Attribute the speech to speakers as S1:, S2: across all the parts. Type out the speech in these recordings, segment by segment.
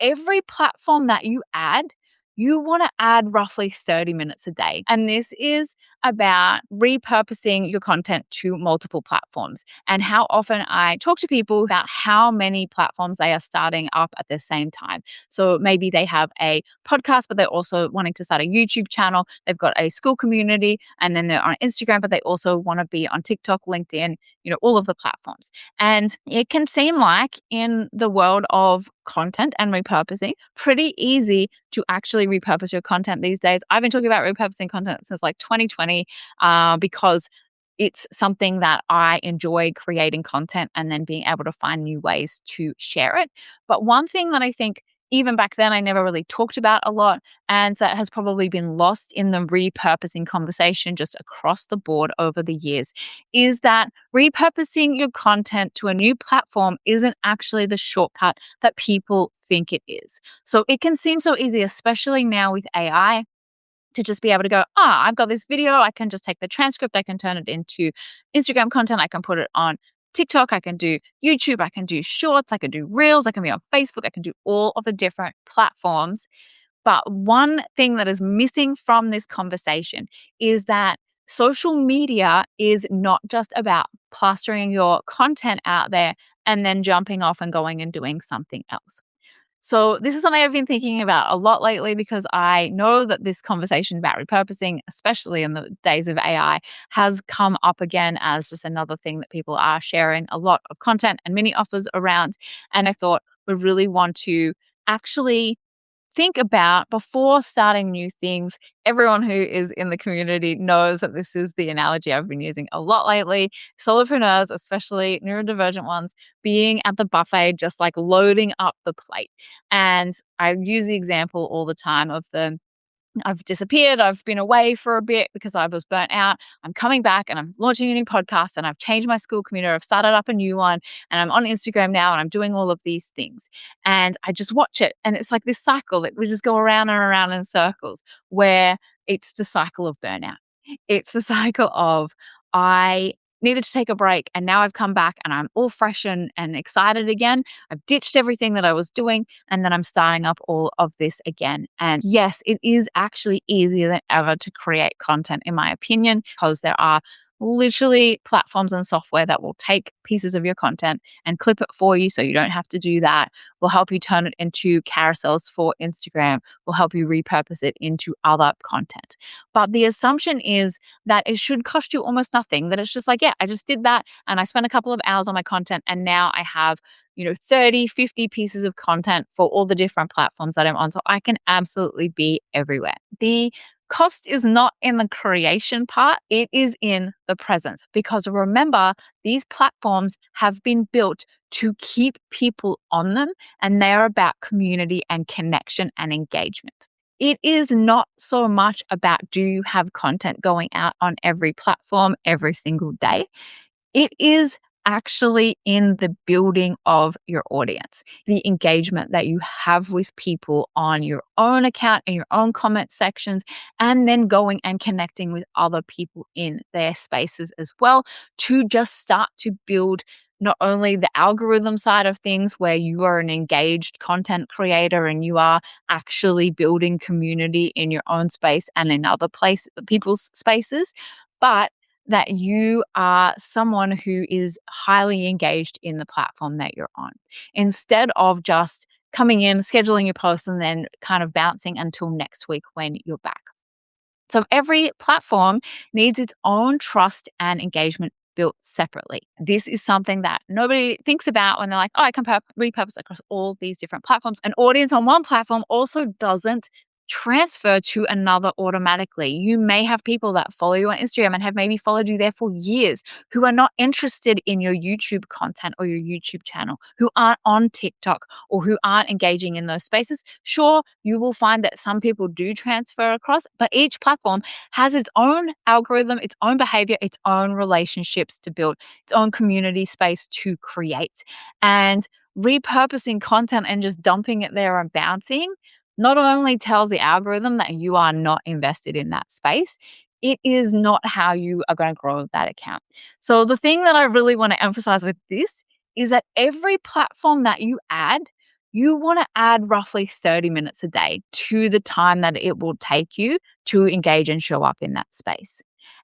S1: every platform that you add, you want to add roughly 30 minutes a day. And this is about repurposing your content to multiple platforms. And how often I talk to people about how many platforms they are starting up at the same time. So maybe they have a podcast, but they're also wanting to start a YouTube channel. They've got a school community, and then they're on Instagram, but they also want to be on TikTok, LinkedIn, all of the platforms. And it can seem like in the world of content and repurposing, pretty easy to actually repurpose your content these days. I've been talking about repurposing content since like 2020 because it's something that I enjoy, creating content and then being able to find new ways to share it. But one thing that I think even back then I never really talked about a lot, and that has probably been lost in the repurposing conversation just across the board over the years, is that repurposing your content to a new platform isn't actually the shortcut that people think it is. So it can seem so easy, especially now with AI, to just be able to go, I've got this video, I can just take the transcript, I can turn it into Instagram content, I can put it on TikTok, I can do YouTube, I can do shorts, I can do reels, I can be on Facebook, I can do all of the different platforms. But one thing that is missing from this conversation is that social media is not just about plastering your content out there and then jumping off and going and doing something else. So this is something I've been thinking about a lot lately, because I know that this conversation about repurposing, especially in the days of AI, has come up again as just another thing that people are sharing a lot of content and mini offers around. And I thought we really want to actually think about, before starting new things. Everyone who is in the community knows that this is the analogy I've been using a lot lately. Solopreneurs, especially neurodivergent ones, being at the buffet, just like loading up the plate. And I use the example all the time of I've disappeared. I've been away for a bit because I was burnt out. I'm coming back and I'm launching a new podcast, and I've changed my school community. I've started up a new one, and I'm on Instagram now, and I'm doing all of these things. And I just watch it. And it's like this cycle that we just go around and around in circles, where it's the cycle of burnout. It's the cycle of, I needed to take a break, and now I've come back and I'm all fresh and excited again. I've ditched everything that I was doing, and then I'm starting up all of this again. And yes, it is actually easier than ever to create content, in my opinion, because there are literally platforms and software that will take pieces of your content and clip it for you so you don't have to do that, will help you turn it into carousels for Instagram, will help you repurpose it into other content. But the assumption is that it should cost you almost nothing, that it's just like, yeah, I just did that and I spent a couple of hours on my content, and now I have 30, 50 pieces of content for all the different platforms that I'm on. So I can absolutely be everywhere. The cost is not in the creation part, it is in the presence. Because remember, these platforms have been built to keep people on them, and they're about community and connection and engagement. It is not so much about, do you have content going out on every platform every single day? It is actually in the building of your audience, the engagement that you have with people on your own account, in your own comment sections, and then going and connecting with other people in their spaces as well, to just start to build not only the algorithm side of things, where you are an engaged content creator and you are actually building community in your own space and in other people's spaces, but that you are someone who is highly engaged in the platform that you're on, instead of just coming in, scheduling your posts, and then kind of bouncing until next week when you're back. So every platform needs its own trust and engagement built separately. This is something that nobody thinks about when they're like, I can repurpose across all these different platforms. An audience on one platform also doesn't transfer to another automatically. You may have people that follow you on Instagram and have maybe followed you there for years, who are not interested in your YouTube content or your YouTube channel, who aren't on TikTok, or who aren't engaging in those spaces. Sure, you will find that some people do transfer across, but each platform has its own algorithm, its own behavior, its own relationships to build, its own community space to create. And repurposing content and just dumping it there and bouncing not only tells the algorithm that you are not invested in that space, it is not how you are going to grow that account. So the thing that I really want to emphasize with this is that every platform that you add, you want to add roughly 30 minutes a day to the time that it will take you to engage and show up in that space.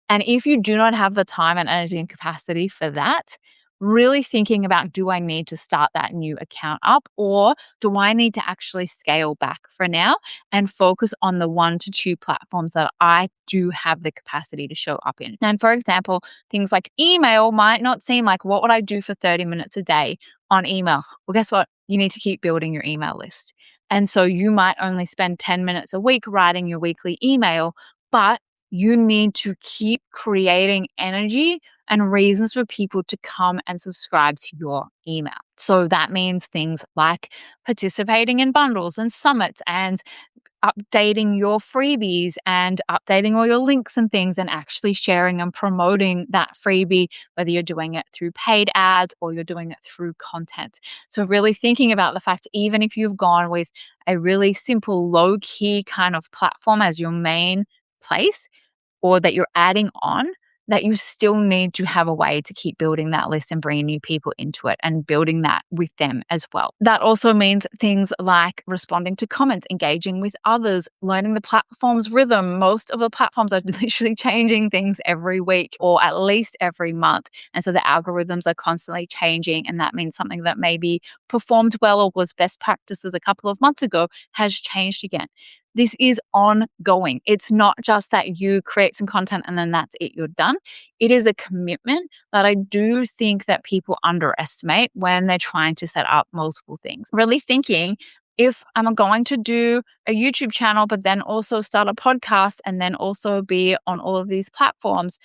S1: And if you do not have the time and energy and capacity for that, really thinking about, do I need to start that new account up, or do I need to actually scale back for now and focus on the 1 to 2 platforms that I do have the capacity to show up in? And for example, things like email might not seem like, what would I do for 30 minutes a day on email? Well, guess what? You need to keep building your email list. And so you might only spend 10 minutes a week writing your weekly email, but you need to keep creating energy and reasons for people to come and subscribe to your email. So that means things like participating in bundles and summits and updating your freebies and updating all your links and things and actually sharing and promoting that freebie, whether you're doing it through paid ads or you're doing it through content. So really thinking about the fact, even if you've gone with a really simple, low key kind of platform as your main place, or that you're adding on, that you still need to have a way to keep building that list and bringing new people into it and building that with them as well. That also means things like responding to comments, engaging with others, learning the platform's rhythm. Most of the platforms are literally changing things every week or at least every month. And so the algorithms are constantly changing. And that means something that maybe performed well or was best practices a couple of months ago has changed again. This is ongoing. It's not just that you create some content and then that's it, you're done. It is a commitment that I do think that people underestimate when they're trying to set up multiple things. Really thinking, if I'm going to do a YouTube channel, but then also start a podcast and then also be on all of these platforms,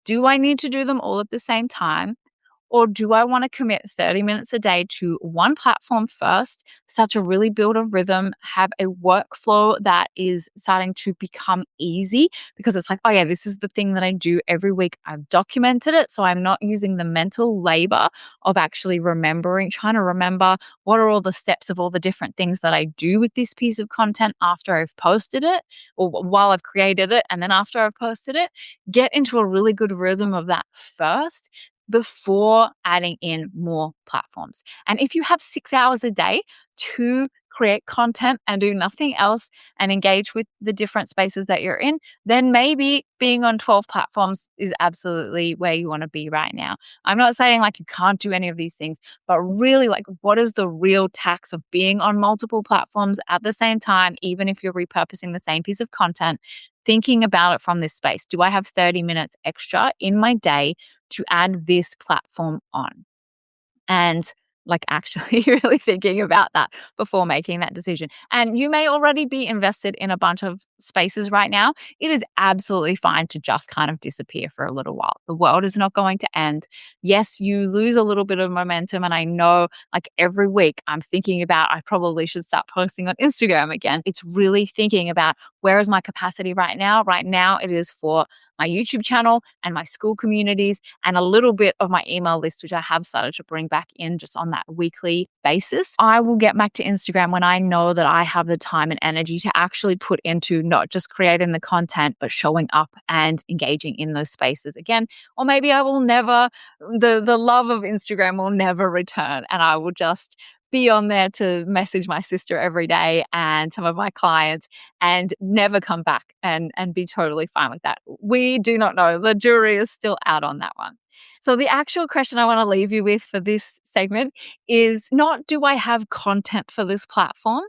S1: do I need to do them all at the same time? Or do I want to commit 30 minutes a day to one platform first, start to really build a rhythm, have a workflow that is starting to become easy because it's like, oh yeah, this is the thing that I do every week. I've documented it. So I'm not using the mental labor of actually remembering, trying to remember what are all the steps of all the different things that I do with this piece of content after I've posted it or while I've created it and then after I've posted it. Get into a really good rhythm of that first before adding in more platforms. And if you have 6 hours a day to create content and do nothing else and engage with the different spaces that you're in, then maybe being on 12 platforms is absolutely where you want to be right now. I'm not saying like you can't do any of these things, but really like what is the real tax of being on multiple platforms at the same time, even if you're repurposing the same piece of content, thinking about it from this space. Do I have 30 minutes extra in my day to add this platform on? And like actually really thinking about that before making that decision. And you may already be invested in a bunch of spaces right now. It is absolutely fine to just kind of disappear for a little while. The world is not going to end. Yes, you lose a little bit of momentum. And I know like every week I'm thinking about, I probably should start posting on Instagram again. It's really thinking about, where is my capacity right now? Right now it is for my YouTube channel and my school communities and a little bit of my email list, which I have started to bring back in just on that weekly basis. I will get back to Instagram when I know that I have the time and energy to actually put into not just creating the content, but showing up and engaging in those spaces again. Or maybe I will never, the love of Instagram will never return and I will just be on there to message my sister every day and some of my clients and never come back and be totally fine with that. We do not know. The jury is still out on that one. So the actual question I want to leave you with for this segment is not, do I have content for this platform,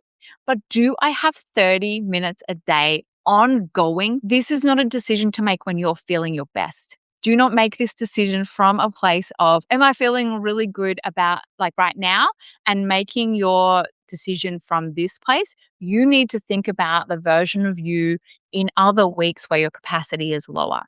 S1: but do I have 30 minutes a day ongoing? This is not a decision to make when you're feeling your best. Do not make this decision from a place of, am I feeling really good about like right now, and making your decision from this place. You need to think about the version of you in other weeks where your capacity is lower,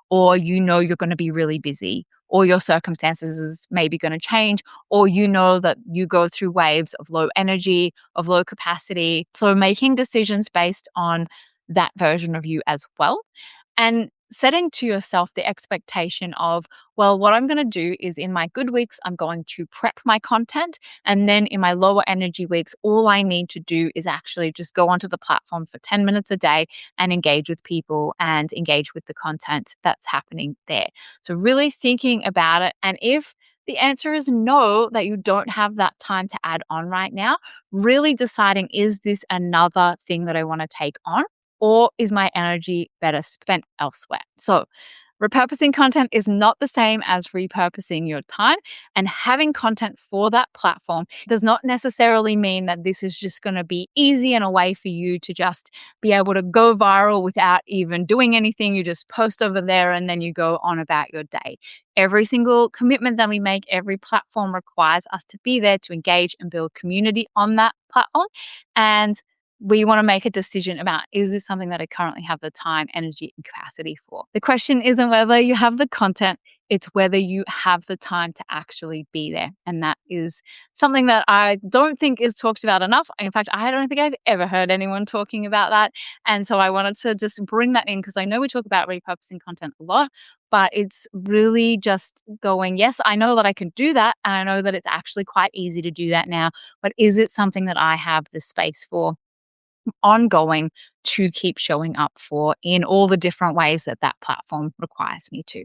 S1: or you know you're going to be really busy, or your circumstances is maybe going to change, or you know that you go through waves of low energy, of low capacity. So making decisions based on that version of you as well. And setting to yourself the expectation of, well, what I'm going to do is in my good weeks, I'm going to prep my content. And then in my lower energy weeks, all I need to do is actually just go onto the platform for 10 minutes a day and engage with people and engage with the content that's happening there. So really thinking about it. And if The answer is no, that you don't have that time to add on right now. Really deciding, is this another thing that I want to take on? Or is my energy better spent elsewhere? So, repurposing content is not the same as repurposing your time, and having content for that platform does not necessarily mean that this is just going to be easy and a way for you to just be able to go viral without even doing anything. You just post over there and then you go on about your day. Every single commitment that we make, every platform requires us to be there to engage and build community on that platform. And we want to make a decision about, is this something that I currently have the time, energy, and capacity for? The question isn't whether you have the content, it's whether you have the time to actually be there. And that is something that I don't think is talked about enough. In fact, I don't think I've ever heard anyone talking about that. And so I wanted to just bring that in, because I know we talk about repurposing content a lot, but it's really just going, yes, I know that I can do that. And I know that it's actually quite easy to do that now. But is it something that I have the space for ongoing to keep showing up for in all the different ways that that platform requires me to?